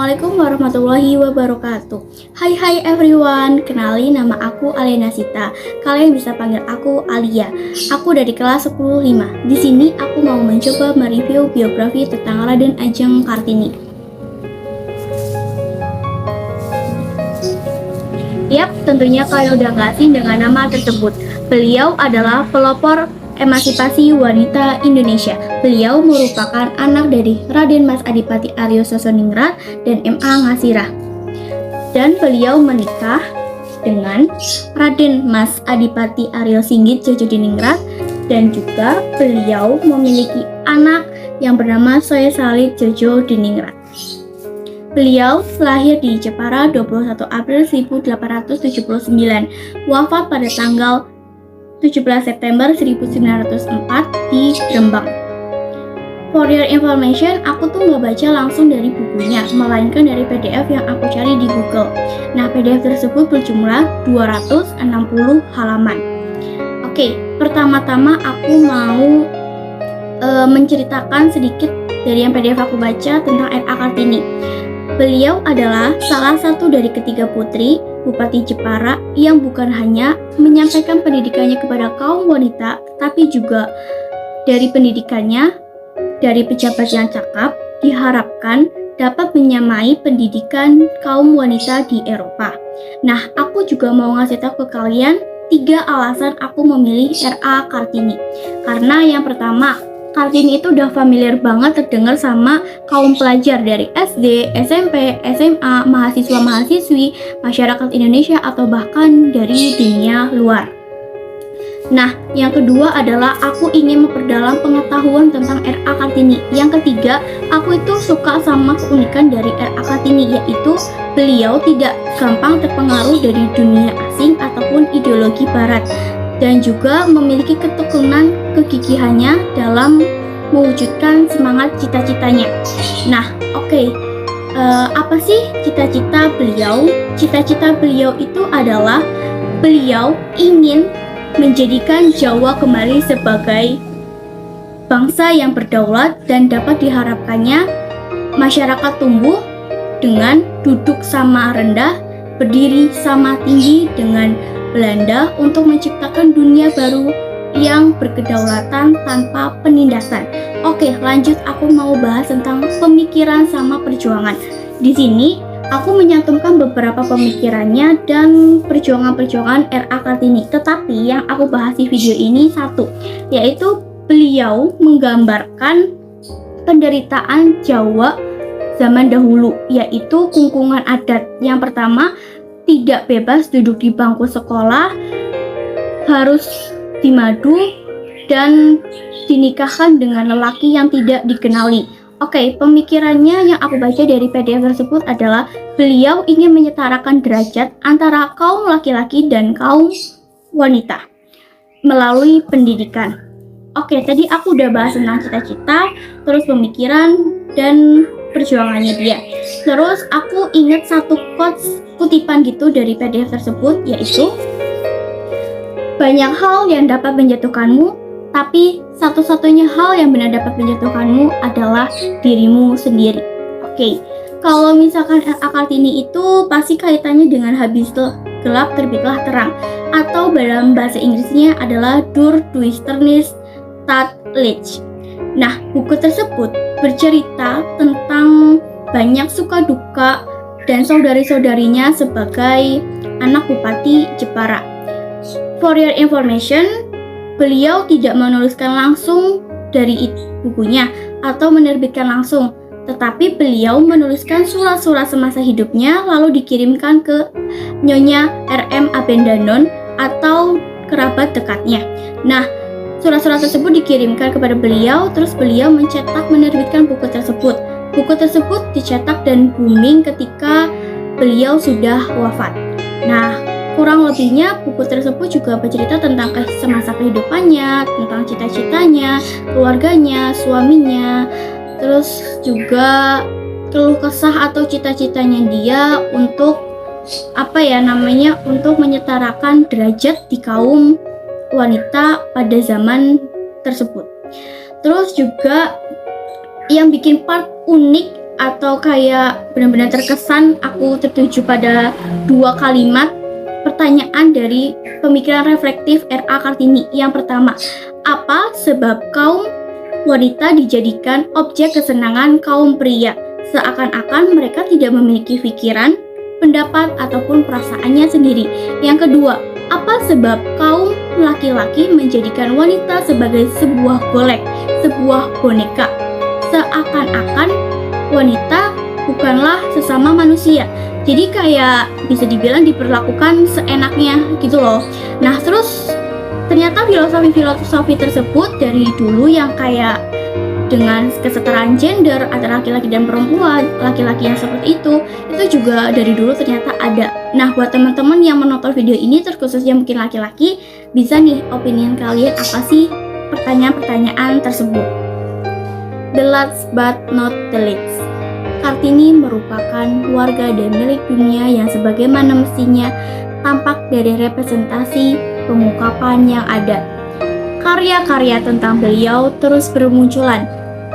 Assalamualaikum warahmatullahi wabarakatuh. Hai everyone, kenalin nama aku Alena Sita. Kalian bisa panggil aku Alia. Aku dari kelas 10-5. Di sini aku mau mencoba mereview biografi tentang Raden Ajeng Kartini. Yap, tentunya kalian udah nggak asing dengan nama tersebut. Beliau adalah pelopor emansipasi wanita Indonesia. Beliau merupakan anak dari Raden Mas Adipati Aryo Sosoningrat dan M.A. Ngasirah. Dan beliau menikah dengan Raden Mas Adipati Aryo Singgit Jojodiningrat dan juga beliau memiliki anak yang bernama Soe Salih Jojodiningrat. Beliau lahir di Jepara 21 April 1879, wafat pada tanggal 17 September 1904 di Rembang. For your information, aku tuh nggak baca langsung dari bukunya, melainkan dari PDF yang aku cari di Google. Nah, PDF tersebut berjumlah 260 halaman. Oke, pertama-tama aku mau menceritakan sedikit dari yang PDF aku baca tentang R.A. Kartini. Beliau adalah salah satu dari ketiga putri Bupati Jepara yang bukan hanya menyampaikan pendidikannya kepada kaum wanita, tapi juga dari pendidikannya, dari pejabat yang cakap, diharapkan dapat menyamai pendidikan kaum wanita di Eropa. Nah, aku juga mau ngasih tahu ke kalian 3 alasan aku memilih R.A. Kartini. Karena yang pertama, Kartini itu udah familiar banget terdengar sama kaum pelajar dari SD, SMP, SMA, mahasiswa-mahasiswi, masyarakat Indonesia, atau bahkan dari dunia luar. Nah, yang kedua adalah aku ingin memperdalam pengetahuan tentang R.A. Kartini. Yang ketiga, aku itu suka sama keunikan dari R.A. Kartini, yaitu beliau tidak gampang terpengaruh dari dunia asing ataupun ideologi barat, dan juga memiliki ketekunan kegigihannya dalam mewujudkan semangat cita-citanya. Nah, oke. Apa sih cita-cita beliau? Cita-cita beliau itu adalah beliau ingin menjadikan Jawa kembali sebagai bangsa yang berdaulat dan dapat diharapkannya masyarakat tumbuh dengan duduk sama rendah, berdiri sama tinggi dengan Belanda untuk menciptakan dunia baru yang berkedaulatan tanpa penindasan. Oke, lanjut aku mau bahas tentang pemikiran sama perjuangan. Di sini aku menyantumkan beberapa pemikirannya dan perjuangan-perjuangan R.A. Kartini. Tetapi yang aku bahas di video ini satu, yaitu beliau menggambarkan penderitaan Jawa zaman dahulu, yaitu kungkungan adat. Yang pertama, tidak bebas duduk di bangku sekolah, harus dimadu dan dinikahkan dengan lelaki yang tidak dikenali. Oke, pemikirannya yang aku baca dari PDF tersebut adalah beliau ingin menyetarakan derajat antara kaum laki-laki dan kaum wanita melalui pendidikan. Oke, tadi aku udah bahas tentang cita-cita, terus pemikiran dan perjuangannya dia. Terus aku ingat satu quotes kutipan gitu dari PDF tersebut, yaitu banyak hal yang dapat menjatuhkanmu, tapi satu-satunya hal yang benar dapat menjatuhkanmu adalah dirimu sendiri. Oke, kalau misalkan R.A. Kartini itu pasti kaitannya dengan habis gelap terbitlah terang, atau dalam bahasa Inggrisnya adalah Dur Duisternis Tat Licht. Nah, buku tersebut bercerita tentang banyak suka duka dan saudari-saudarinya sebagai anak Bupati Jepara. For your information, beliau tidak menuliskan langsung dari bukunya atau menerbitkan langsung, tetapi beliau menuliskan surat-surat semasa hidupnya lalu dikirimkan ke Nyonya R.M. Abendanon atau kerabat dekatnya. Nah, surat-surat tersebut dikirimkan kepada beliau, terus beliau mencetak menerbitkan buku tersebut. Buku tersebut dicetak dan booming ketika beliau sudah wafat. Nah, kurang lebihnya buku tersebut juga bercerita tentang semasa kehidupannya, tentang cita-citanya, keluarganya, suaminya, terus juga keluh kesah atau cita-citanya dia untuk untuk menyetarakan derajat di kaum wanita pada zaman tersebut. Terus juga yang bikin part unik atau kayak benar-benar terkesan aku tertuju pada 2 kalimat pertanyaan dari pemikiran reflektif R.A. Kartini. Yang pertama, apa sebab kaum wanita dijadikan objek kesenangan kaum pria, seakan-akan mereka tidak memiliki pikiran, pendapat, ataupun perasaannya sendiri? Yang kedua, apa sebab kaum laki-laki menjadikan wanita sebagai sebuah golek, sebuah boneka, seakan-akan wanita bukanlah sesama manusia? Jadi kayak bisa dibilang diperlakukan seenaknya gitu loh. Nah terus ternyata filosofi tersebut dari dulu yang kayak dengan kesetaraan gender antara laki-laki dan perempuan, laki-laki yang seperti itu juga dari dulu ternyata ada. Nah buat teman-teman yang menonton video ini, terkhususnya mungkin laki-laki, bisa nih opinion kalian apa sih pertanyaan-pertanyaan tersebut. The last but not the least, Kartini merupakan warga dan milik dunia yang sebagaimana mestinya tampak dari representasi pengungkapan yang ada. Karya-karya tentang beliau terus bermunculan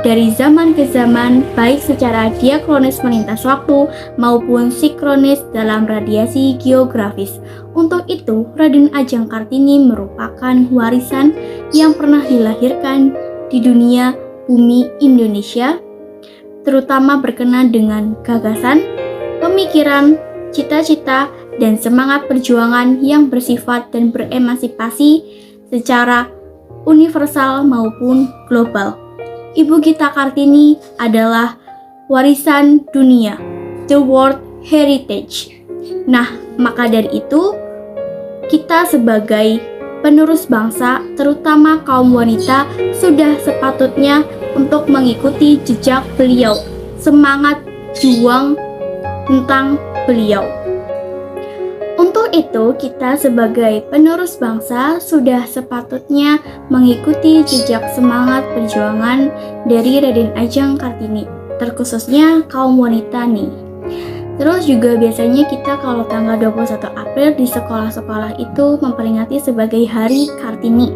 dari zaman ke zaman, baik secara diakronis melintas waktu maupun sinkronis dalam radiasi geografis. Untuk itu, Raden Ajeng Kartini merupakan warisan yang pernah dilahirkan di dunia bumi Indonesia, terutama berkenaan dengan gagasan, pemikiran, cita-cita, dan semangat perjuangan yang bersifat dan beremansipasi secara universal maupun global. Ibu kita Kartini adalah warisan dunia, the world heritage. Nah, maka dari itu, kita sebagai penerus bangsa, terutama kaum wanita, sudah sepatutnya untuk mengikuti jejak beliau, semangat juang tentang beliau. Untuk itu, kita sebagai penerus bangsa sudah sepatutnya mengikuti jejak semangat perjuangan dari Raden Ajeng Kartini, terkhususnya kaum wanita nih. Terus juga biasanya kita kalau tanggal 21 April di sekolah-sekolah itu memperingati sebagai Hari Kartini,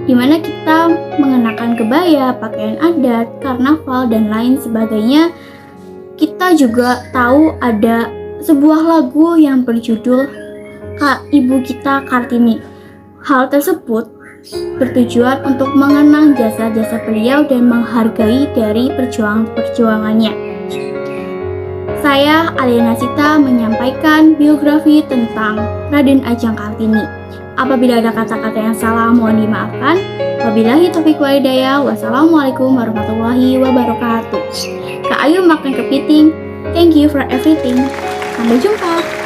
di mana kita mengenakan kebaya, pakaian adat, karnaval, dan lain sebagainya. Kita juga tahu ada sebuah lagu yang berjudul Ibu Kita Kartini. Hal tersebut bertujuan untuk mengenang jasa-jasa beliau dan menghargai dari perjuangannya. Saya Aliana Sita menyampaikan biografi tentang Raden Ajeng Kartini. Apabila ada kata-kata yang salah, mohon dimaafkan. Wabillahi taufiq wal hidayah. Wassalamualaikum warahmatullahi wabarakatuh. Kak Ayu makan kepiting. Thank you for everything. Sampai jumpa.